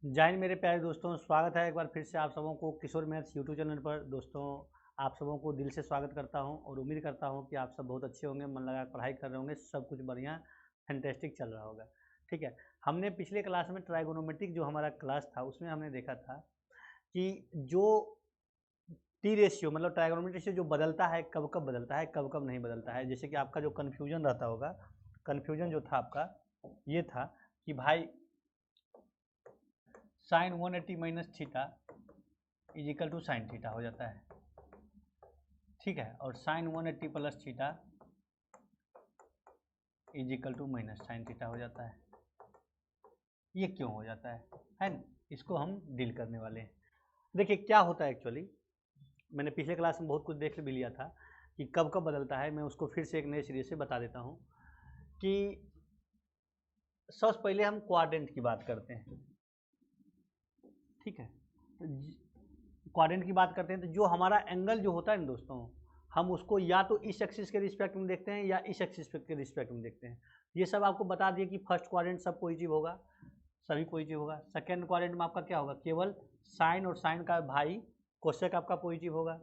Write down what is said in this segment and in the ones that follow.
जय हिंद मेरे प्यारे दोस्तों, स्वागत है एक बार फिर से आप सबों को किशोर मैथ्स यूट्यूब चैनल पर। दोस्तों, आप सबों को दिल से स्वागत करता हूं और उम्मीद करता हूं कि आप सब बहुत अच्छे होंगे, मन लगा पढ़ाई कर रहे होंगे, सब कुछ बढ़िया फैंटेस्टिक चल रहा होगा। ठीक है, हमने पिछले क्लास में ट्राइगोनोमेट्रिक जो हमारा क्लास था उसमें हमने देखा था कि जो टी रेशियो मतलब ट्राइगोनोमेट्रिक रेशियो जो बदलता है, कब कब बदलता है, कब कब नहीं बदलता है। जैसे कि आपका जो कन्फ्यूजन रहता होगा, कन्फ्यूजन जो था आपका ये था कि भाई sine 180 minus theta is equal to sine theta हो जाता है। ठीक है, और sine 180 plus theta is equal to minus sine theta हो जाता है। ये क्यों हो जाता है ना? इसको हम डील करने वाले हैं। देखिए क्या होता है एक्चुअली, मैंने पिछले क्लास में बहुत कुछ देख भी लिया था कि कब कब बदलता है। मैं उसको फिर से एक नए सिरे से बता देता हूँ कि सबसे पहले हम क्वाड्रेंट की बात करते हैं। ठीक है, तो क्वाड्रेंट की बात करते हैं तो जो हमारा एंगल जो होता है ना दोस्तों, हम उसको या तो इस एक्सिस के रिस्पेक्ट में देखते हैं या इस एक्सिस के रिस्पेक्ट में देखते हैं। ये सब आपको बता दिए कि फर्स्ट क्वाड्रेंट सब पॉजिटिव होगा, सभी पॉजिटिव होगा। सेकेंड क्वाड्रेंट में आपका क्या होगा, केवल साइन और साइन का भाई कोसेक आपका पॉजिटिव होगा।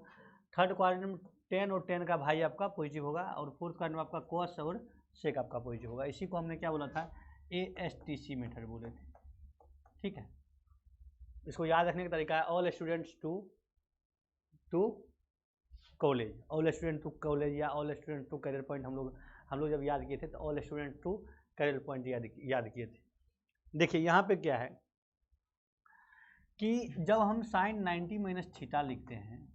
थर्ड क्वाड्रेंट में टेन और टेन का भाई आपका पॉजिटिव होगा। और फोर्थ क्वाड्रेंट में आपका कोस और सेक आपका पॉजिटिव होगा। इसी को हमने क्या बोला था, ASTC मेथड बोले थे। ठीक है, इसको याद रखने का तरीका है all students to college, all student to college या all student to Career Point. हम लोग जब याद किए थे तो all student to Career Point याद किए थे। देखिए यहाँ पे क्या है कि जब हम साइन 90 माइनस थीटा लिखते हैं,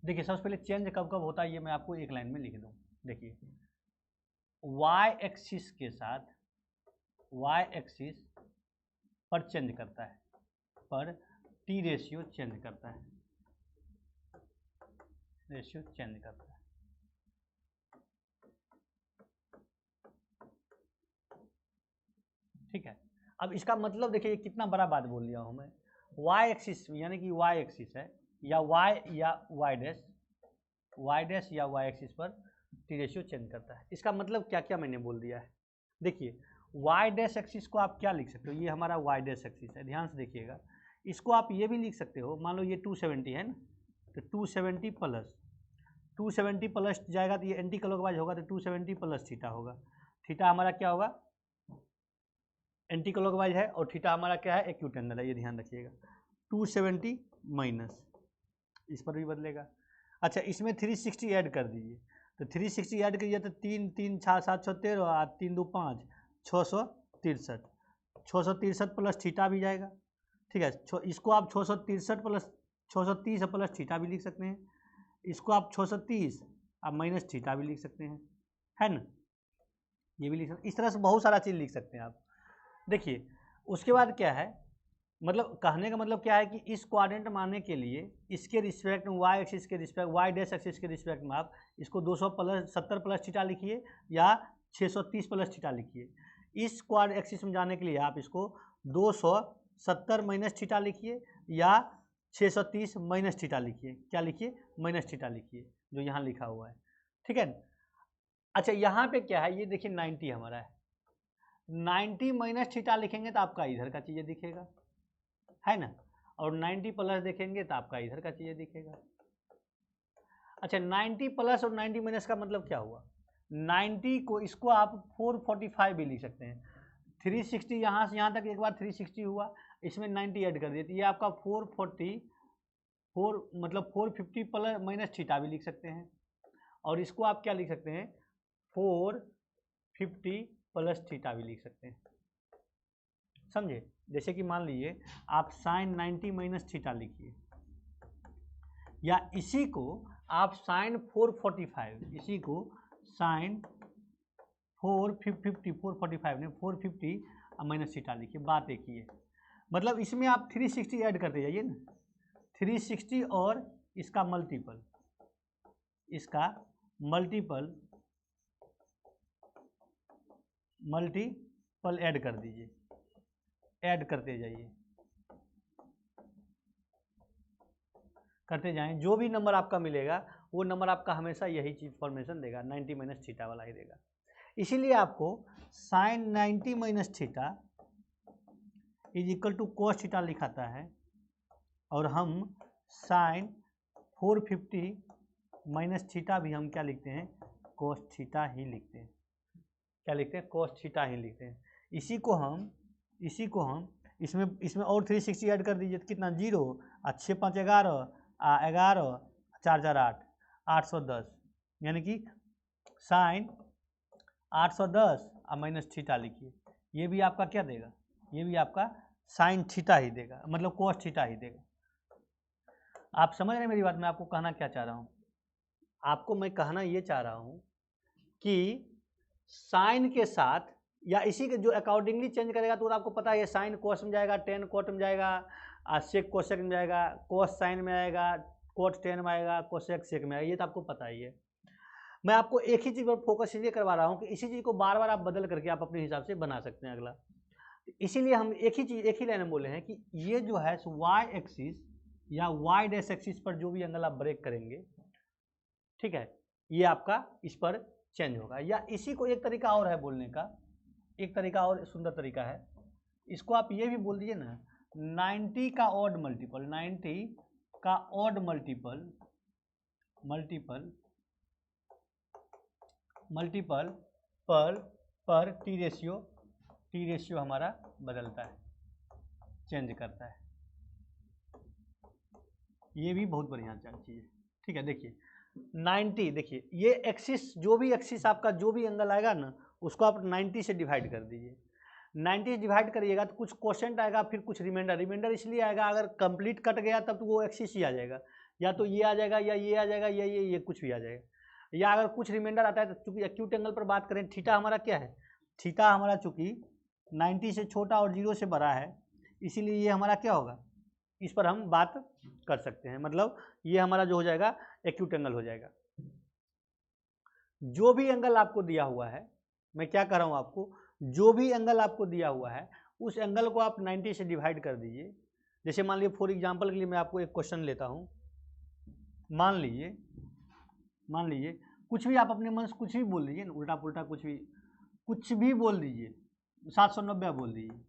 देखिए सबसे पहले चेंज कब कब होता है ये मैं आपको एक लाइन में लिख दूँ। देखिए वाई एक्सिस के साथ वाई एक्सिस पर चेंज करता है, पर टी रेशियो चेंज करता है, रेशियो चेंज करता है। ठीक है, अब इसका मतलब देखिए कितना बड़ा बात बोल दिया हूँ मैं। वाई एक्सिस यानी कि वाई एक्सिस है या वाई डैश या वाई एक्सिस पर टी रेशियो चेंज करता है। इसका मतलब क्या क्या मैंने बोल दिया है। देखिए वाई डैश एक्सिस को आप क्या लिख सकते हो, ये हमारा वाई डैश एक्सिस है, ध्यान से देखिएगा। इसको आप ये भी लिख सकते हो, मान लो ये 270 है ना, तो 270 प्लस जाएगा तो ये एंटी क्लॉकवाइज होगा, तो 270 प्लस थीटा होगा। थीटा हमारा क्या होगा, एंटी क्लॉकवाइज है, और थीटा हमारा क्या है, एक्यूट एंगल है, ये ध्यान रखिएगा। 270 माइनस, इस पर भी बदलेगा। अच्छा, इसमें 360 ऐड कर दीजिए, तो 360 ऐड करिए तो 3 3 6 7 6 13 और 3 2 5 663, 663 प्लस थीटा भी जाएगा। ठीक है, इसको आप 663 प्लस 630 प्लस थीटा भी लिख सकते हैं। इसको आप 630 अब माइनस थीटा भी लिख सकते हैं, है ना, ये भी लिख सकते। इस तरह से बहुत सारा चीज़ लिख सकते हैं आप। देखिए उसके बाद क्या है, मतलब कहने का मतलब क्या है कि इस क्वाड्रेंट मानने के लिए इसके रिस्पेक्ट में वाई एक्सिस के रिस्पेक्ट, वाई डैश एक्सिस के रिस्पेक्ट में आप इसको 270 प्लस थीटा लिखिए या 630 प्लस थीटा लिखिए। इस क्वाड एक्सिस में जाने के लिए आप इसको 270 माइनस थीटा लिखिए या 630 माइनस थीटा लिखिए। क्या लिखिए, माइनस थीटा लिखिए, जो यहाँ लिखा हुआ है। ठीक है, अच्छा यहाँ पे क्या है, ये देखिए 90 हमारा है, 90 माइनस थीटा लिखेंगे तो आपका इधर का चीज़ें दिखेगा, है ना, और 90 प्लस देखेंगे तो आपका इधर का चीज़ें दिखेगा। अच्छा 90 प्लस और 90 माइनस का मतलब क्या हुआ, 90 को इसको आप 445 भी लिख सकते हैं। 360 यहाँ से यहाँ तक एक बार 360 हुआ, इसमें 90 ऐड कर दिए तो ये आपका 444 मतलब 450 प्लस माइनस थीटा भी लिख सकते हैं। और इसको आप क्या लिख सकते हैं, 450 प्लस थीटा भी लिख सकते हैं, समझे। जैसे कि मान लीजिए आप साइन 90 माइनस थीटा लिखिए, या इसी को आप साइन 445, इसी को साइन 445 ने 450 माइनस थीटा लिखिए, बात एक ही है। मतलब इसमें आप 360 ऐड करते जाइए ना, 360 और इसका मल्टीपल, इसका मल्टीपल ऐड कर दीजिए, ऐड करते जाइए, करते जाएं, जो भी नंबर आपका मिलेगा वो नंबर आपका हमेशा यही चीज फॉर्मेशन देगा, 90 माइनस थीटा वाला ही देगा। इसीलिए आपको sine 90 minus theta is equal to cos theta लिखाता है और हम साइन 450 माइनस थीटा भी हम क्या लिखते हैं, cos थीटा ही लिखते हैं। क्या लिखते हैं, cos थीटा ही लिखते हैं। इसी को हम इसमें और 360 ऐड कर दीजिए तो कितना, 0 और 6 5 11 11 4 4 8 810, यानी कि साइन 810 और माइनस थीटा लिखिए, ये भी आपका क्या देगा, ये भी आपका साइन थीटा ही देगा, मतलब cos थीटा ही देगा। आप समझ रहे हैं मेरी बात, मैं आपको कहना क्या चाह रहा हूँ, आपको मैं कहना ये चाह रहा हूँ कि साइन के साथ या इसी के जो अकॉर्डिंगली चेंज करेगा तो आपको पता है साइन कोस में जाएगा, टेन कोट में जाएगा, सेक कोसेक में जाएगा, कोस साइन में आएगा, कोट टेन में आएगा, कोसेक सेक में आएगा, ये तो आपको पता ही है। मैं आपको एक ही चीज़ पर फोकस इसलिए करवा रहा हूँ कि इसी चीज़ को बार बार आप बदल करके आप अपने हिसाब से बना सकते हैं अगला। इसीलिए हम एक ही लाइन में बोले हैं कि ये जो है वाई एक्सिस या वाई डैश एक्सिस पर जो भी एंगल आप ब्रेक करेंगे, ठीक है, ये आपका इस पर चेंज होगा। या इसी को एक तरीका और है बोलने का, एक तरीका और सुंदर तरीका है, इसको आप ये भी बोल दीजिए ना, 90 का ऑड मल्टीपल, 90 का ऑड मल्टीपल पर टी रेशियो हमारा बदलता है, चेंज करता है। ये भी बहुत बढ़िया चीज़ है, ठीक है। देखिए 90, देखिए ये एक्सिस, जो भी एक्सिस आपका जो भी एंगल आएगा ना उसको आप 90 से डिवाइड कर दीजिए। 90 से डिवाइड करिएगा तो कुछ क्वोशेंट आएगा, फिर कुछ रिमाइंडर इसलिए आएगा, अगर कंप्लीट कट गया तब तो वो एक्सिस ही आ जाएगा, या तो ये आ जाएगा या ये आ जाएगा या ये कुछ भी आ जाएगा। या अगर कुछ रिमाइंडर आता है तो चूंकि एक्यूट एंगल पर बात करें, थीटा हमारा क्या है, थीटा हमारा चूंकि 90 से छोटा और 0 से बड़ा है, इसीलिए ये हमारा क्या होगा, इस पर हम बात कर सकते हैं, मतलब ये हमारा जो हो जाएगा एक्यूट एंगल हो जाएगा। जो भी एंगल आपको दिया हुआ है, मैं क्या कर रहा हूं आपको, जो भी एंगल आपको दिया हुआ है उस एंगल को आप 90 से डिवाइड कर दीजिए। जैसे मान लीजिए फॉर एग्जांपल के लिए मैं आपको एक क्वेश्चन लेता हूं, मान लीजिए कुछ भी आप अपने मन से कुछ भी बोल दीजिए, उल्टा पुल्टा कुछ भी बोल दीजिए, 790 बोल दीजिए,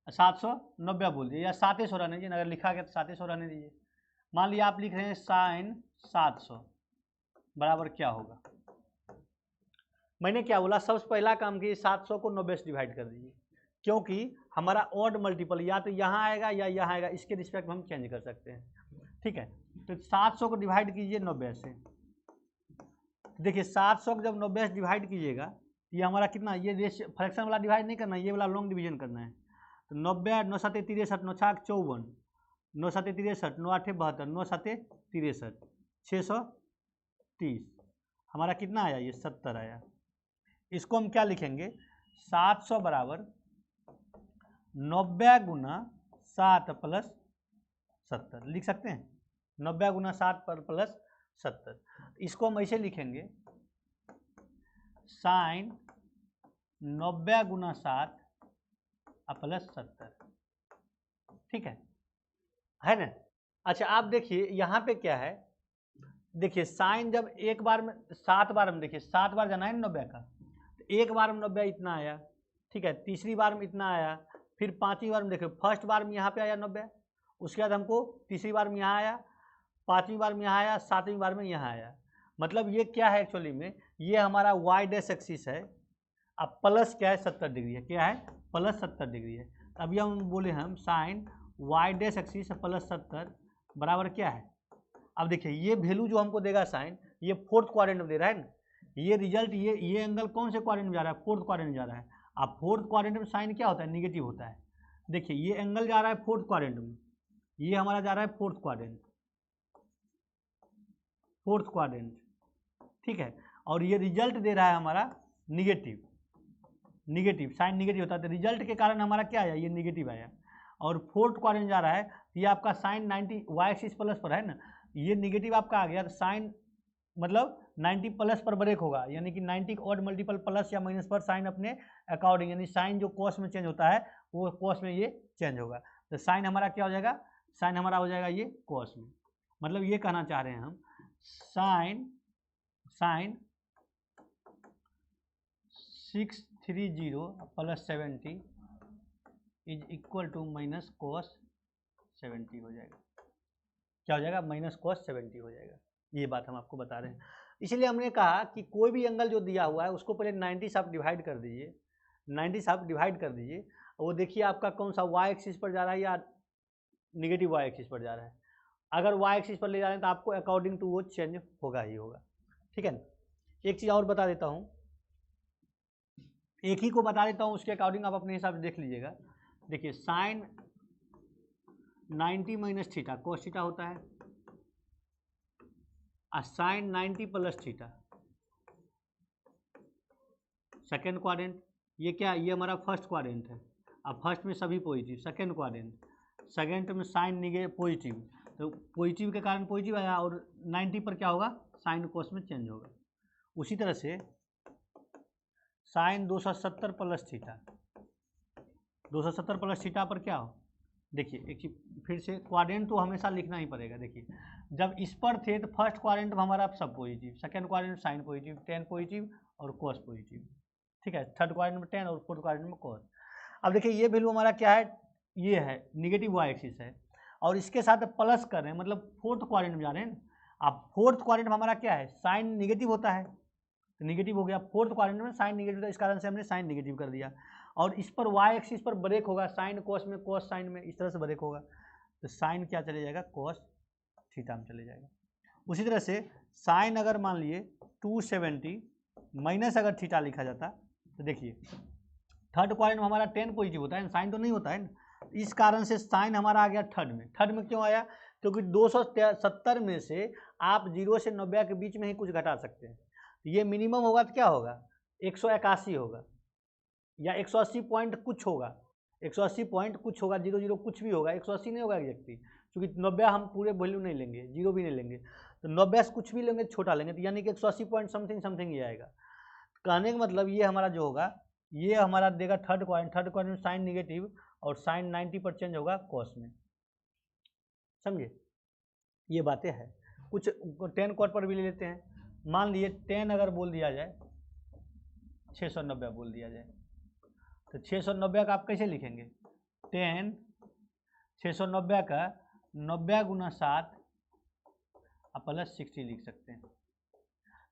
790 बोल दीजिए, या 700 रहने दीजिए, अगर लिखा गया तो 700 रहने दीजिए। मान लीजिए आप लिख रहे हैं साइन 700 बराबर क्या होगा, मैंने क्या बोला, सबसे पहला काम किए 700 को 90 से डिवाइड कर दीजिए, क्योंकि हमारा ऑड मल्टीपल या तो यहाँ आएगा या यहाँ आएगा, इसके रिस्पेक्ट में हम चेंज कर सकते हैं, ठीक है। तो 700 को डिवाइड कीजिए 90 से, देखिए 700 को जब 90 से डिवाइड कीजिएगा ये हमारा कितना, ये रेशियो फ्रैक्शन वाला डिवाइड नहीं करना है, ये वाला लॉन्ग डिवीजन करना है। तो 90 9 7 63 9 6 54 9 7 63 9 8 72 9 7 63 630, हमारा कितना आया, ये 70 आया। इसको हम क्या लिखेंगे, 700 बराबर 90 गुना 7 प्लस 70 लिख सकते हैं, 90 गुना 7 पर प्लस 70। इसको हम ऐसे लिखेंगे, साइन 90 गुना 7 प्लस 70, ठीक है ना। अच्छा आप देखिए यहाँ पे क्या है, देखिए साइन जब एक बार में 7 बार में, देखिए 7 बार जाना है 90 का, तो एक बार में 90 इतना आया, ठीक है, तीसरी बार में इतना आया, फिर पांचवी बार में देखिए फर्स्ट बार में यहाँ पे आया 90, उसके बाद हमको तीसरी बार में यहाँ आया, पांचवी बार में यहाँ आया, सातवीं बार में यहाँ आया। मतलब ये क्या है एक्चुअली में, ये हमारा वाई डैश एक्सिस है, अब प्लस क्या है 70 डिग्री है, क्या है प्लस 70 डिग्री है। अभी हम बोले हम sine Y dash axis plus 70 बराबर क्या है, अब देखिए ये वैल्यू जो हमको देगा साइन, ये फोर्थ क्वाड्रेंट में दे रहा है ना, ये रिजल्ट, ये एंगल कौन से क्वाड्रेंट में जा रहा है, फोर्थ क्वाड्रेंट में जा रहा है। अब फोर्थ क्वाड्रेंट में साइन क्या होता है, निगेटिव होता है। देखिए ये एंगल जा रहा है फोर्थ क्वाड्रेंट में, ये हमारा जा रहा है फोर्थ क्वाड्रेंट, ठीक है, और ये रिजल्ट दे रहा है हमारा निगेटिव, साइन निगेटिव होता है, तो रिजल्ट के कारण हमारा क्या आया, ये निगेटिव आया, और फोर्थ क्वाड्रेंट जा रहा है, ये आपका साइन 90 वाई एक्सिस प्लस पर है ना, ये निगेटिव आपका आ गया, तो साइन मतलब 90 प्लस पर ब्रेक होगा, यानी कि 90 ऑड मल्टीपल प्लस या माइनस पर साइन अपने अकॉर्डिंग, यानी साइन जो कॉस में चेंज होता है वो कॉस में ये चेंज होगा, तो साइन हमारा क्या हो जाएगा, साइन हमारा हो जाएगा ये कॉस में। मतलब ये कहना चाह रहे हैं हम, sine 630 plus 70 is equal to minus cos 70 हो जाएगा। क्या हो जाएगा? माइनस cos 70 हो जाएगा। ये बात हम आपको बता रहे हैं। इसलिए हमने कहा कि कोई भी एंगल जो दिया हुआ है उसको पहले 90 से आप डिवाइड कर दीजिए, 90 से आप डिवाइड कर दीजिए, वो देखिए आपका कौन सा y एक्सिस पर जा रहा है या निगेटिव y एक्सिस पर जा रहा है। अगर y एक्सिस पर ले जा रहे हैं तो आपको अकॉर्डिंग टू वो चेंज होगा ही होगा। ठीक है ना। एक चीज़ और बता देता हूँ, एक ही को बता देता हूँ, उसके अकॉर्डिंग आप अपने हिसाब से देख लीजिएगा। देखिए sine 90 minus theta cos theta होता है, और sine 90 plus theta second quadrant. ये क्या? ये हमारा फर्स्ट क्वाड्रेंट है। अब फर्स्ट में सभी पॉजिटिव, सेकेंड क्वाड्रेंट, सेकेंड में साइन निगे पॉजिटिव, तो पॉजिटिव के कारण पॉजिटिव आया, और 90 पर क्या होगा? साइन कोस में चेंज होगा। उसी तरह से sine 270 plus theta, 270 plus theta पर क्या हो? देखिए एक चीज फिर से, क्वाड्रेंट तो हमेशा लिखना ही पड़ेगा। देखिए जब इस पर थे तो फर्स्ट क्वाड्रेंट में हमारा सब positive, second quadrant sine positive, tan positive और कोस पॉजिटिव। ठीक है, थर्ड क्वाड्रेंट में 10 और फोर्थ क्वाड्रेंट में कोस। अब देखिए ये वैल्यू हमारा क्या है? ये है निगेटिव वाई एक्सिस है, और इसके साथ प्लस कर रहे हैं, मतलब फोर्थ क्वाड्रेंट में जा रहे हैं ना। अब फोर्थ क्वाड्रेंट में हमारा क्या है? साइन निगेटिव होता है, तो निगेटिव हो गया। फोर्थ क्वाड्रेंट में साइन निगेटिव था, इस कारण से हमने साइन निगेटिव कर दिया। और इस पर वाई एक्सिस पर ब्रेक होगा, साइन कोस में, कोस साइन में, इस तरह से ब्रेक होगा, तो साइन क्या चले जाएगा? कोस थीटा में चले जाएगा। उसी तरह से साइन अगर मान लिए 270 माइनस अगर थीटा लिखा जाता, तो देखिए थर्ड क्वाड्रेंट में हमारा 10 पॉजिटिव होता है, साइन तो नहीं होता है ना, इस कारण से साइन हमारा आ गया थर्ड में। थर्ड में क्यों आया? क्योंकि 270 में से आप 0 से 90 के बीच में ही कुछ घटा सकते हैं। ये मिनिमम होगा तो क्या होगा? 181 होगा, या 180 पॉइंट कुछ होगा, 180 पॉइंट कुछ होगा, 00 कुछ भी होगा, 180 नहीं होगा एग्जैक्टली, क्योंकि 90 हम पूरे वैल्यू नहीं लेंगे, 0 भी नहीं लेंगे, तो 90 से कुछ भी लेंगे छोटा लेंगे, तो यानी कि 180 पॉइंट समथिंग समथिंग ही आएगा। कहने का मतलब ये हमारा जो होगा, ये हमारा देगा थर्ड क्वाड्रेंट में साइन निगेटिव, और साइन 90 पर चेंज होगा कॉस में। समझे? ये बातें हैं। कुछ 10 क्वाड पर भी ले लेते हैं। मान लिए 10 अगर बोल दिया जाए, 690 बोल दिया जाए, तो 690 का आप कैसे लिखेंगे? 10 690 का 90 गुना 7 आप प्लस 60 लिख सकते हैं।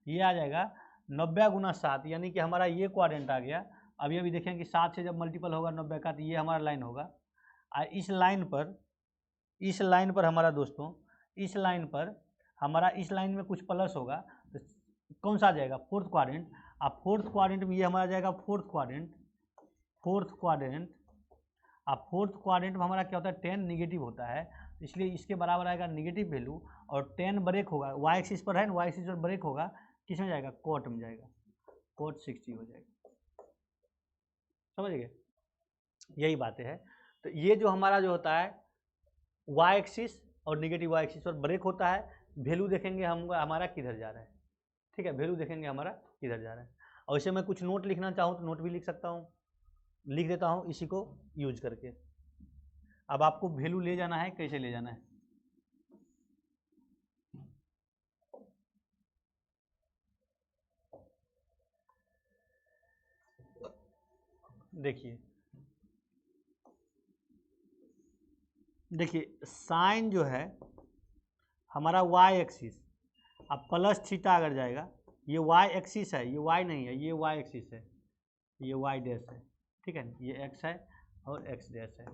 ये आ जाएगा 90 गुना 7, यानी कि हमारा ये क्वाड्रेंट आ गया। अभी अभी देखें कि 7 से जब मल्टीपल होगा 90 का, तो ये हमारा लाइन होगा। और इस लाइन पर हमारा दोस्तों, इस लाइन पर हमारा, इस लाइन में कुछ प्लस होगा, तो कौन सा आ जाएगा? Fourth quadrant. अब फोर्थ क्वाड्रेंट में ये हमारा जाएगा फोर्थ क्वाड्रेंट। अब फोर्थ क्वाड्रेंट में हमारा क्या होता है? 10 निगेटिव होता है, इसलिए इसके बराबर आएगा निगेटिव वैल्यू, और 10 ब्रेक होगा, वाई एक्सिस पर है ना, वाई एक्सिस पर ब्रेक होगा, किस में जाएगा? कोट में जाएगा, कोट 60 हो जाएगा। समझ गए? यही बातें है। तो ये जो हमारा जो होता है वाई एक्सिस और निगेटिव वाई एक्सिस पर ब्रेक होता है, वैल्यू देखेंगे हम हमारा किधर जा रहा है। ठीक है, वैल्यू देखेंगे हमारा किधर जा रहा है। और इसे मैं कुछ नोट लिखना चाहूँ तो नोट भी लिख सकता हूँ, लिख देता हूँ इसी को यूज करके। अब आपको वैल्यू ले जाना है, कैसे ले जाना है? देखिए साइन जो है हमारा वाई एक्सिस, अब प्लस थीटा अगर जाएगा, ये वाई एक्सिस है, ये वाई नहीं है, ये वाई एक्सिस है, ये वाई डैश है। ठीक है, ये एक्स है और एक्स डैश है।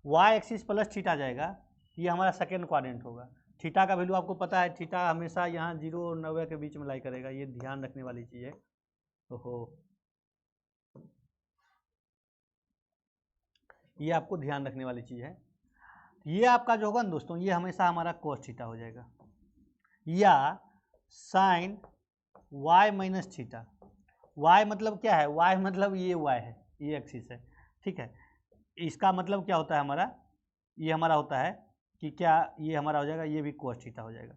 वाई एक्सिस प्लस थीटा जाएगा, ये हमारा सेकेंड क्वाड्रेंट होगा। थीटा का वैल्यू आपको पता है, थीटा हमेशा यहाँ 0 और 90 के बीच में लाई करेगा, ये ध्यान रखने वाली चीज़ है। ओहो, ये आपको ध्यान रखने वाली चीज़ है। ये आपका जो होगा ना दोस्तों, ये हमेशा हमारा कोस थीटा हो जाएगा, या sine Y minus theta. Y मतलब क्या है? वाई मतलब ये वाई है, ये एक्सिस है। ठीक है, इसका मतलब क्या होता है हमारा? ये हमारा होता है कि क्या, ये हमारा हो जाएगा, ये भी कोस थीटा हो जाएगा।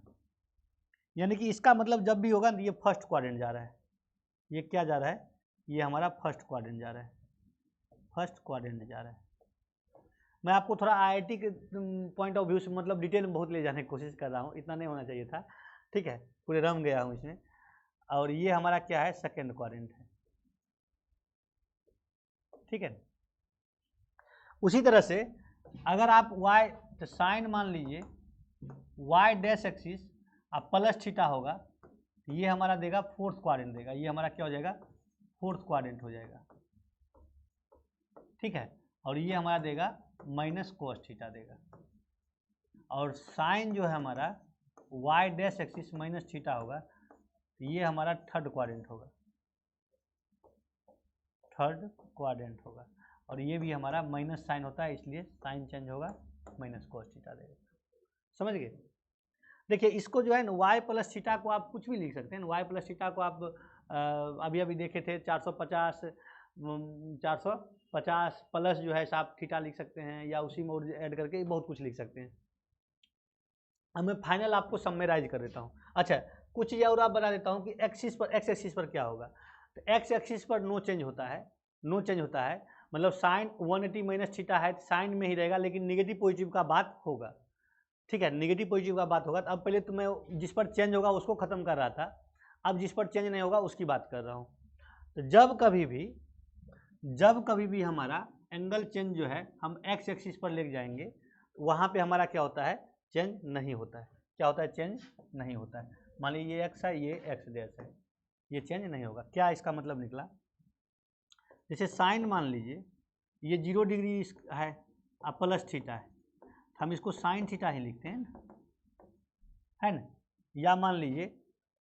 यानी कि इसका मतलब जब भी होगा ये फर्स्ट क्वाड्रेंट जा रहा है, ये क्या जा रहा है? ये हमारा फर्स्ट क्वाड्रेंट जा रहा है, फर्स्ट क्वाड्रेंट जा रहा है। मैं आपको थोड़ा आईआईटी के पॉइंट ऑफ व्यू से मतलब डिटेल में बहुत ले जाने की कोशिश कर रहा हूँ, इतना नहीं होना चाहिए था। ठीक है, पूरे रम गया हूँ इसमें। और ये हमारा क्या है? सेकेंड क्वाड्रेंट है। ठीक है, उसी तरह से अगर आप y तो साइन मान लीजिए y डैश एक्सिस अब प्लस थीटा होगा, ये हमारा देगा फोर्थ क्वाड्रेंट देगा, ये हमारा क्या हो जाएगा फोर्थ क्वाड्रेंट हो जाएगा, ठीक है। और ये हमारा देगा माइनस कोस थीटा देगा, और साइन जो है हमारा y dash axis minus theta होगा, ये हमारा थर्ड क्वाड्रेंट होगा, थर्ड क्वाड्रेंट होगा। और ये भी हमारा माइनस साइन होता है, इसलिए साइन चेंज होगा, माइनस कोस थीटा देगा। समझ गए? देखिए इसको जो है ना y प्लस थीटा को आप कुछ भी लिख सकते हैं। y प्लस थीटा को आप अभी अभी देखे थे 450 प्लस जो है आप थीटा लिख सकते हैं, या उसी में और ऐड करके बहुत कुछ लिख सकते हैं। अब मैं फाइनल आपको समराइज कर देता हूँ। अच्छा, कुछ ये और आप बता देता हूँ कि एक्स एक्सिस पर क्या होगा। तो एक्स एक्सिस पर नो चेंज होता है, नो चेंज होता है, मतलब साइन 180 माइनस थीटा है, साइन में ही रहेगा, लेकिन निगेटिव पॉजिटिव का बात होगा, ठीक है, निगेटिव पॉजिटिव का बात होगा। तो अब पहले तो मैं जिस पर चेंज होगा उसको खत्म कर रहा था, अब जिस पर चेंज नहीं होगा उसकी बात कर रहा हूँ। तो जब कभी भी हमारा एंगल चेंज जो है हम एक्स एक्सिस पर ले जाएंगे, वहाँ पे हमारा क्या होता है, चेंज नहीं होता है। क्या होता है, चेंज नहीं होता है। मान लीजिए ये एक्स है, ये एक्स डैश है, ये चेंज नहीं होगा। क्या इसका मतलब निकला, जैसे साइन मान लीजिए ये 0 डिग्री है और प्लस थीटा है, हम इसको साइन थीटा ही लिखते हैं ना, है ना। या मान लीजिए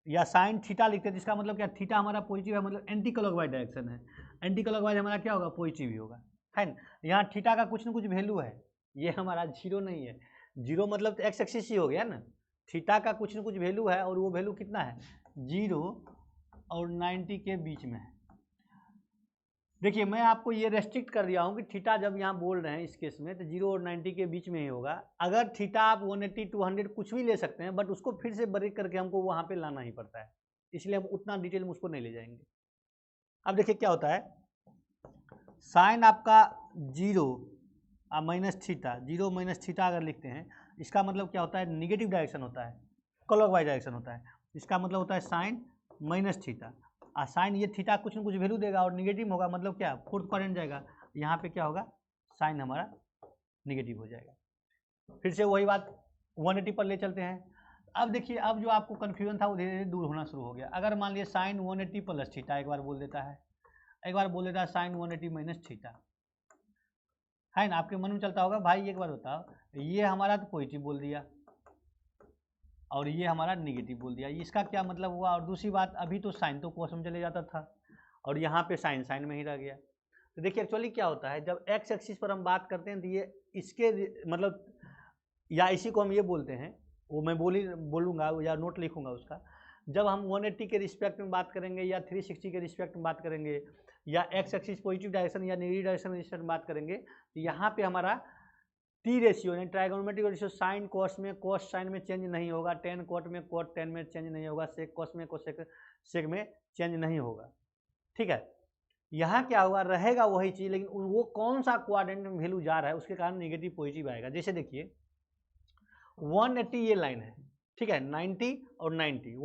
या साइन थीटा लिखते हैं, जिसका मतलब क्या, थीटा हमारा पॉजिटिव है, मतलब एंटी क्लॉकवाइज डायरेक्शन है, एंटी क्लॉकवाइज हमारा क्या होगा, पॉजिटिव ही होगा, है ना। यहाँ थीटा का कुछ न कुछ वैल्यू है, ये हमारा 0 नहीं है, 0 मतलब तो एक्स एक्सिस ही हो गया ना। थीटा का कुछ न कुछ वैल्यू है, और वो वैल्यू कितना है, 0 और 90 के बीच में है। देखिए मैं आपको ये रेस्ट्रिक्ट कर दिया हूँ कि थीटा जब यहाँ बोल रहे हैं इस केस में तो 0 और 90 के बीच में ही होगा। अगर थीटा आप 180 200 कुछ भी ले सकते हैं, बट उसको फिर से ब्रेक करके हमको वहाँ पे लाना ही पड़ता है, इसलिए हम उतना डिटेल में उसको नहीं ले जाएंगे। अब देखिए क्या होता है, साइन आपका 0 माइनस थीटा, 0 माइनस थीटा अगर लिखते हैं, इसका मतलब क्या होता है, निगेटिव डायरेक्शन होता है, क्लॉकवाइज डायरेक्शन होता है। इसका मतलब होता है साइन माइनस थीटा, और साइन ये थीटा कुछ न कुछ वैल्यू देगा और निगेटिव होगा, मतलब क्या, फोर्थ क्वाड्रेंट जाएगा, यहाँ पे क्या होगा, साइन हमारा निगेटिव हो जाएगा। फिर से वही बात 180 पर ले चलते हैं। अब देखिए, अब जो आपको कन्फ्यूजन था वो धीरे धीरे दूर होना शुरू हो गया। अगर मान लिया साइन 180 प्लस थीटा एक बार बोल देता है, एक बार बोल देता है साइन 180 माइनस थीटा, है ना। आपके मन में चलता होगा भाई एक बार बताओ, ये हमारा तो पॉजिटिव बोल दिया और ये हमारा निगेटिव बोल दिया, इसका क्या मतलब हुआ। और दूसरी बात, अभी तो साइन तो कोस में चले जाता था और यहाँ पे साइन साइन में ही रह गया। तो देखिए एक्चुअली क्या होता है, जब एक्स एक्सिस पर हम बात करते हैं तो ये इसके मतलब, या इसी को हम ये बोलते हैं, वो मैं बोलूँगा या नोट लिखूँगा उसका, जब हम 180 के रिस्पेक्ट में बात करेंगे या 360 के रिस्पेक्ट में बात करेंगे, या एक्स एक्सिस पॉजिटिव डायरेक्शन या नेगेटिव डायरेक्शन रिस्पेक्ट में बात करेंगे, तो यहाँ पे हमारा टी रेशियो यानी ट्राइगोनोमेट्रिक रेशियो साइन कोस में कोस साइन में चेंज नहीं होगा, टेन कोट में कोट टेन में चेंज नहीं होगा, सेक कोस में कोसेक सेक में चेंज नहीं होगा, ठीक है। यहाँ क्या होगा, रहेगा वही चीज़, लेकिन वो कौन सा क्वाड्रेंट में वैल्यू जा रहा है उसके कारण नेगेटिव पॉजिटिव आएगा। जैसे देखिए 180 ये लाइन है, ठीक है, 90 और 90,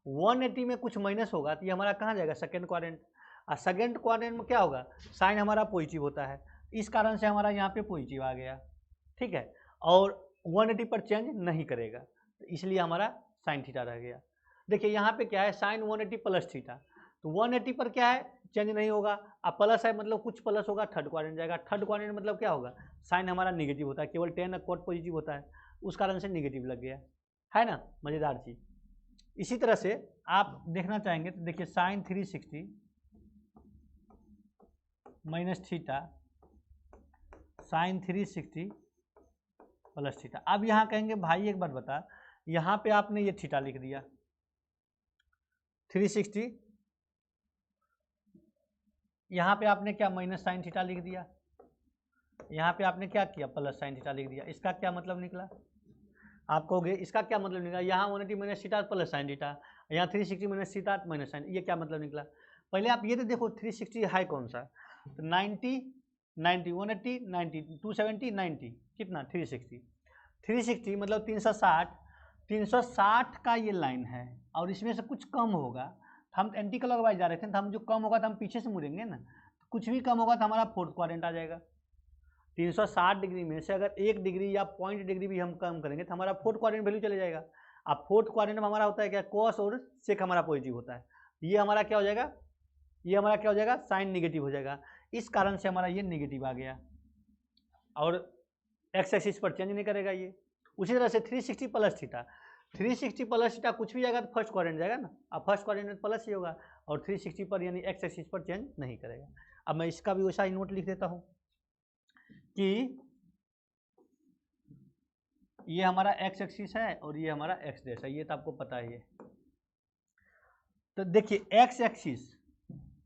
180 में कुछ माइनस होगा तो ये हमारा कहाँ जाएगा, सेकेंड क्वाड्रेंट। और सेकेंड क्वाड्रेंट में क्या होगा, साइन हमारा पॉजिटिव होता है, इस कारण से हमारा यहाँ पे पॉजिटिव आ गया, ठीक है। और 180 पर चेंज नहीं करेगा, तो इसलिए हमारा साइन थीटा रह गया। देखिए यहाँ पे क्या है, साइन 180 प्लस थीटा, तो 180 पर क्या है, चेंज नहीं होगा। अब प्लस है मतलब कुछ प्लस होगा, थर्ड क्वाड्रेंट जाएगा, थर्ड क्वाड्रेंट मतलब क्या होगा, साइन हमारा निगेटिव होता है, केवल 10 कोट पॉजिटिव होता है, उस कारण से निगेटिव लग गया, है ना। मज़ेदार चीज़। इसी तरह से आप देखना चाहेंगे तो देखिए sine 360 minus theta, sine 360 plus theta. अब यहाँ कहेंगे भाई एक बात बता, यहाँ पे आपने ये थीटा लिख दिया 360, यहाँ पे आपने क्या माइनस साइन थीटा लिख दिया, यहाँ पे आपने क्या किया, प्लस साइन थीटा लिख दिया। इसका क्या मतलब निकला, आप कहोगे इसका क्या मतलब निकला, यहाँ 180 minus theta plus sine theta, यहाँ 360 माइनस थीटा माइनस साइन, ये क्या मतलब निकला। पहले आप ये तो देखो 360 है कौन सा, तो 90 90 180 90 270 90 कितना 360 मतलब 360 का ये लाइन है, और इसमें से कुछ कम होगा, हम एंटी क्लॉकवाइज जा रहे थे तो हम जो कम होगा तो हम पीछे से मुड़ेंगे ना, कुछ भी कम होगा तो हमारा फोर्थ क्वाड्रेंट आ जाएगा। 360 डिग्री में से अगर 1 डिग्री या 0.1 डिग्री भी हम कम करेंगे तो हमारा फोर्थ क्वाड्रेंट वैल्यू चले जाएगा। अब फोर्थ क्वाड्रेंट में हमारा होता है क्या, कॉस और सेक हमारा पॉजिटिव होता है, ये हमारा क्या हो जाएगा, ये हमारा क्या हो जाएगा, साइन निगेटिव हो जाएगा। इस कारण से हमारा ये निगेटिव आ गया और एक्स एक्सिस पर चेंज नहीं करेगा ये। उसी तरह से 360 प्लस थीटा, 360 प्लस थीटा कुछ भी जाएगा तो फर्स्ट क्वाड्रेंट जाएगा ना, अब फर्स्ट क्वाड्रेंट में प्लस ही होगा और 360 पर यानी एक्स एक्सिस पर चेंज नहीं करेगा। अब मैं इसका भी वैसा ही नोट लिख देता हूँ कि ये हमारा एक्स एक्सिस है और ये हमारा एक्स डैश है, ये तो आपको पता ही है। तो देखिए एक्स एक्सिस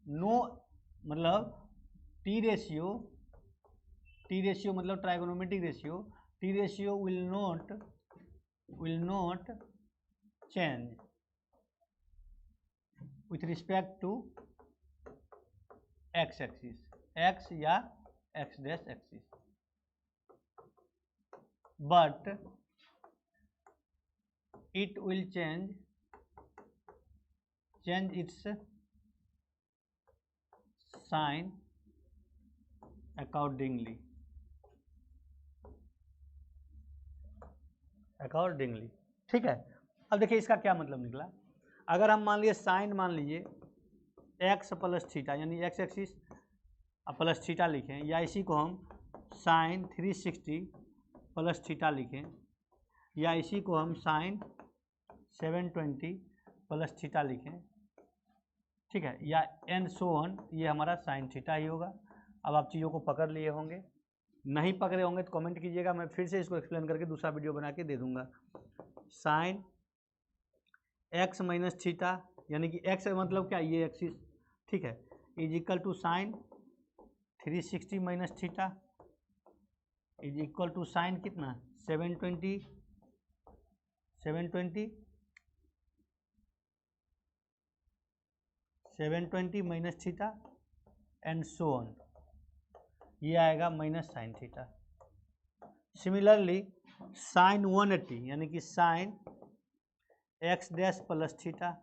नो मतलब टी रेशियो मतलब trigonometric ratio, T ratio will not change with respect to X axis, X या X dash axis, but it will change its sign accordingly, ठीक है। अब देखिए इसका क्या मतलब निकला, अगर हम मान लीजिए साइन मान लीजिए एक्स प्लस थीटा यानी एक्स एक्सिस प्लस थीटा लिखें, या इसी को हम साइन 360 प्लस थीटा लिखें, या इसी को हम साइन 720 प्लस थीटा लिखें, ठीक है, या एंड सो ऑन, ये हमारा साइन थीटा ही होगा। अब आप चीज़ों को पकड़ लिए होंगे, नहीं पकड़े होंगे तो कमेंट कीजिएगा, मैं फिर से इसको एक्सप्लेन करके दूसरा वीडियो बना के दे दूंगा। साइन एक्स माइनस थीटा यानी कि एक्स मतलब क्या, ये एक्सिस, ठीक है, is equal to sine 360 minus theta is equal to साइन कितना 720 minus theta and so on, ये आएगा minus sine theta. Similarly sine 180 यानी कि sine X dash plus theta,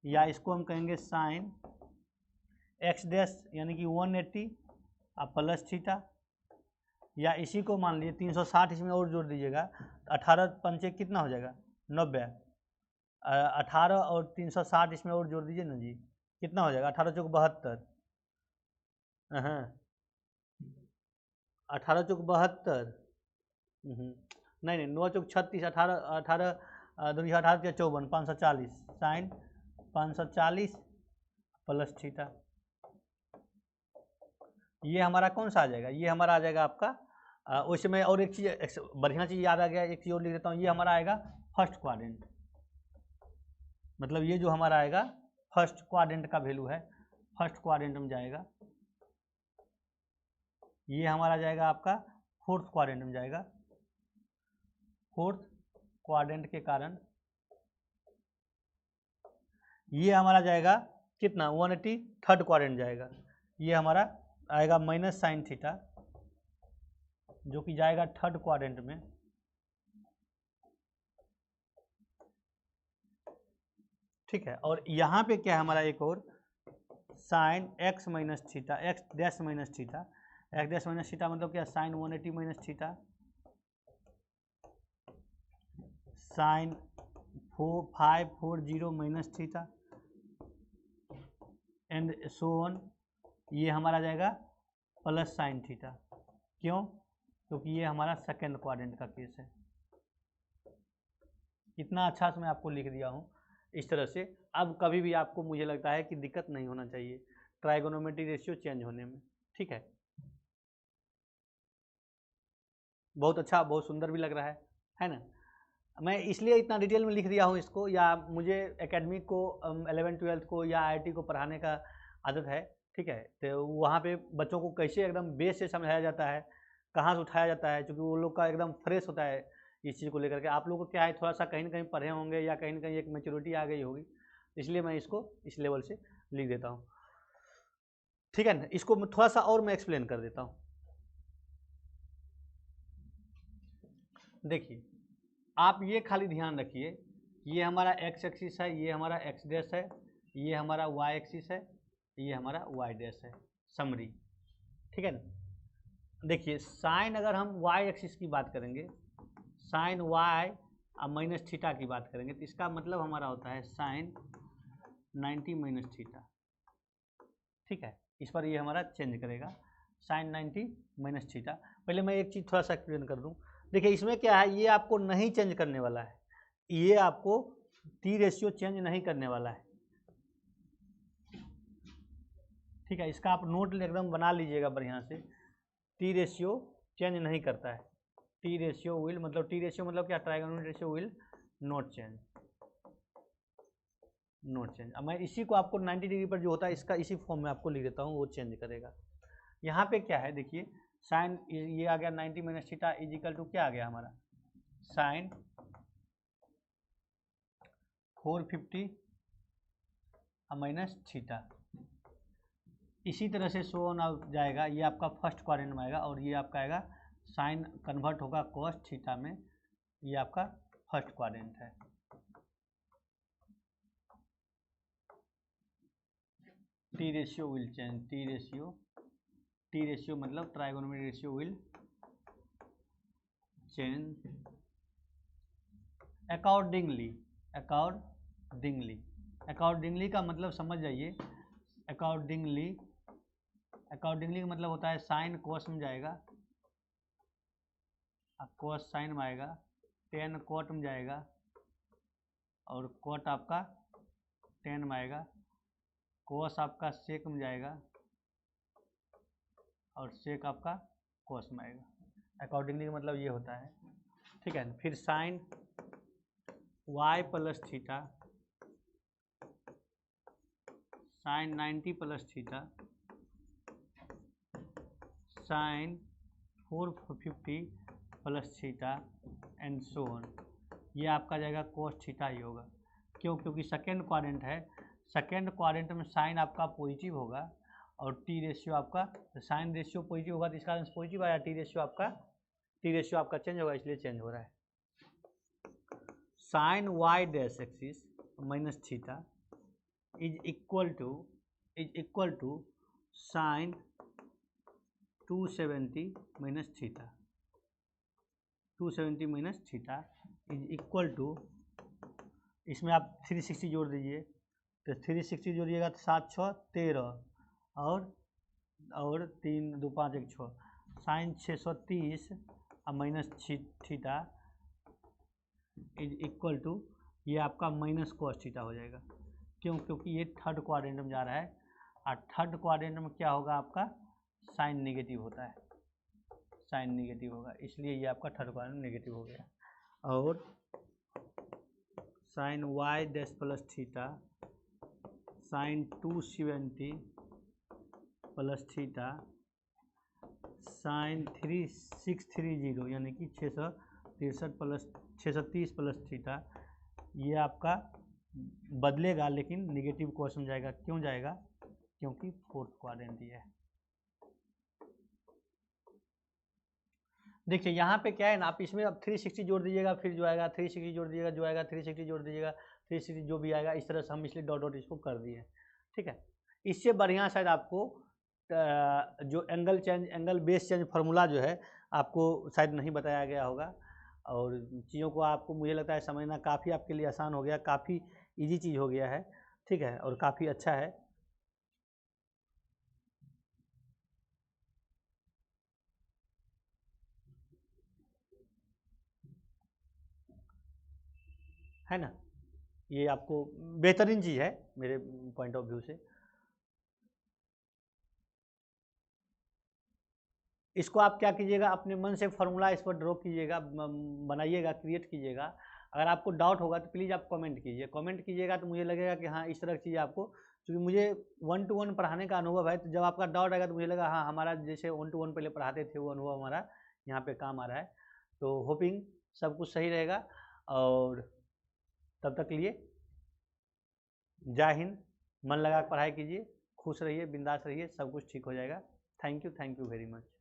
या इसको हम कहेंगे साइन एक्स डैश यानी कि 180 प्लस थीटा, या इसी को मान लीजिए 360 इसमें और जोड़ दीजिएगा, 18 पंचे कितना हो जाएगा 90, 18 और 360 इसमें और जोड़ दीजिए ना जी, कितना हो जाएगा 18 चौक 72, हाँ 18 चौक 72, नहीं 9 चौक 36, 18 दुनिया 18 के 54, 540 साइन 540 प्लस थीटा, ये हमारा कौन सा आ जाएगा, ये हमारा आ जाएगा आपका उसमें। और एक चीज़ बढ़िया चीज़ याद आ गया, एक चीज़ और लिख देता हूँ, ये हमारा आएगा फर्स्ट क्वाड्रेंट, मतलब ये जो हमारा आएगा फर्स्ट क्वाड्रेंट का वैल्यू है, फर्स्ट क्वाड्रेंट में जाएगा, ये हमारा जाएगा आपका फोर्थ क्वाड्रेंट में जाएगा, फोर्थ क्वाड्रेंट के कारण ये हमारा जाएगा कितना 180, थर्ड क्वाड्रेंट जाएगा, ये हमारा आएगा माइनस साइन थीटा जो कि जाएगा थर्ड क्वाड्रेंट में, ठीक है। और यहाँ पे क्या है हमारा एक और sine X minus theta, X dash minus theta, X dash minus theta मतलब क्या, sine 180 minus theta, sine 540 minus theta and so on, ये हमारा जाएगा प्लस साइन थीटा, क्यों, क्योंकि ये हमारा सेकेंड क्वाड्रेंट का केस है। इतना अच्छा से मैं आपको लिख दिया हूँ इस तरह से। अब कभी भी आपको मुझे लगता है कि दिक्कत नहीं होना चाहिए ट्राइगोनोमेट्रिक रेशियो चेंज होने में, ठीक है। बहुत अच्छा, बहुत सुंदर भी लग रहा है ना। मैं इसलिए इतना डिटेल में लिख दिया हूँ इसको, या मुझे एकेडमिक को 11th 12th को या IIT को पढ़ाने का आदत है, ठीक है। तो वहाँ पे बच्चों को कैसे एकदम बेस से समझाया जाता है, कहाँ से उठाया जाता है, क्योंकि वो लोग का एकदम फ्रेश होता है इस चीज़ को लेकर के। आप लोगों को क्या है, थोड़ा सा कहीं ना कहीं पढ़े होंगे या कहीं ना कहीं एक मैच्योरिटी आ गई होगी, इसलिए मैं इसको इस लेवल से लिख देता हूँ, ठीक है ना। इसको थोड़ा सा और मैं एक्सप्लेन कर देता हूँ। देखिए आप ये खाली ध्यान रखिए, ये हमारा एक्स एक्सिस है, ये हमारा एक्स डैश है, ये हमारा वाई एक्सिस है, ये हमारा वाई डैश है, समरी, ठीक है ना। देखिए साइन अगर हम वाई एक्सिस की बात करेंगे, साइन वाई और माइनस थीटा की बात करेंगे, तो इसका मतलब हमारा होता है साइन 90 माइनस थीटा। ठीक है, इस पर ये हमारा चेंज करेगा साइन 90 माइनस थीटा। पहले मैं एक चीज़ थोड़ा सा एक्सप्लेन कर दूं। देखिए इसमें क्या है, ये आपको नहीं चेंज करने वाला है, ये आपको टी रेशियो चेंज नहीं करने वाला है। ठीक है, इसका आप नोट एकदम बना लीजिएगा बढ़िया से। टी रेशियो चेंज नहीं करता है, टी रेशियो विल मतलब टी रेशियो मतलब क्या, trigonometric ratio will not change, not change. अब मैं इसी को आपको 90 डिग्री पर जो होता है इसका इसी फॉर्म में आपको लिख देता हूँ, वो चेंज करेगा। यहाँ पे क्या है देखिए, साइन ये आ गया 90 minus theta is equal to क्या आ गया हमारा, साइन 450 माइनस थीटा। इसी तरह से सो ऑन जाएगा, ये आपका फर्स्ट क्वाड्रेंट में आएगा और ये आपका आएगा साइन कन्वर्ट होगा कॉस थीटा में, ये आपका फर्स्ट क्वाड्रेंट है। T ratio will change, T ratio मतलब trigonometric ratio will change accordingly, accordingly का मतलब समझ जाइए, अकॉर्डिंगली का मतलब होता है साइन कोस में जाएगा, कोस साइन में आएगा, टेन कोट में जाएगा और कोट आपका टेन में आएगा, कोस आपका सेक में जाएगा और सेक आपका कोस में आएगा। अकॉर्डिंगली का मतलब ये होता है। ठीक है, फिर sine Y plus theta, sine 90 plus theta, sine 450 plus theta and so on, ये आपका जाएगा कोस थीटा ही होगा। क्यों? क्योंकि सेकेंड क्वाड्रेंट है, सेकेंड क्वाड्रेंट में साइन आपका पॉजिटिव होगा और टी रेशियो आपका, साइन रेशियो पॉजिटिव होगा तो इसका आंसर पॉजिटिव आया, टी रेशियो आपका चेंज होगा, इसलिए चेंज हो रहा है। Sine Y dash axis minus theta is equal to sign 270 minus theta, 270 minus theta is equal to, इसमें आप 360 जोड़ दीजिए, तो 360 जोड़िएगा तो 7 6 13 और 3 2 5 1 6, sine 630 minus theta is equal to, ये आपका माइनस कॉस थीटा हो जाएगा। क्यों? क्योंकि ये थर्ड क्वाड्रेंट में जा रहा है और थर्ड क्वाड्रेंट में क्या होगा आपका, साइन नेगेटिव होता है, साइन नेगेटिव होगा, इसलिए ये आपका थर्ड क्वाड्रेंट नेगेटिव हो गया। और sine Y dash plus theta, sine 270 plus theta, sine 3630 यानी कि 630 प्लस थीटा, ये आपका बदलेगा लेकिन नेगेटिव कोस में जाएगा। क्यों जाएगा? क्योंकि फोर्थ क्वाड्रेंट ही है। देखिए यहाँ पे क्या है ना, आप इसमें अब 360 जोड़ दीजिएगा, फिर जो आएगा 360 जोड़ दीजिएगा, जो आएगा 360 जोड़ दीजिएगा, 360 जो भी आएगा, इस तरह से हम इसलिए डॉट डॉट इसको कर दिए। ठीक है, इससे बढ़िया शायद आपको जो एंगल बेस चेंज फार्मूला जो है आपको शायद नहीं बताया गया होगा, और चीज़ों को आपको मुझे लगता है समझना काफ़ी आपके लिए आसान हो गया, काफ़ी इजी चीज़ हो गया है। ठीक है, और काफ़ी अच्छा है ना, ये आपको बेहतरीन चीज़ है मेरे पॉइंट ऑफ व्यू से। इसको आप क्या कीजिएगा, अपने मन से फार्मूला इस पर ड्रॉ कीजिएगा, बनाइएगा, क्रिएट कीजिएगा। अगर आपको डाउट होगा तो प्लीज़ आप कमेंट कीजिए, कमेंट कीजिएगा तो मुझे लगेगा कि हाँ इस तरह की चीज़ आपको, क्योंकि मुझे 1 to 1 पढ़ाने का अनुभव है, तो जब आपका डाउट आएगा तो मुझे लगा हाँ हमारा जैसे 1 to 1 पहले पढ़ाते थे वो अनुभव हमारा यहाँ पे काम आ रहा है। तो होपिंग सब कुछ सही रहेगा, और तब तक के लिए जय हिंद। मन लगा पढ़ाई कीजिए, खुश रहिए, बिंदास रहिए, सब कुछ ठीक हो जाएगा। Thank you very much.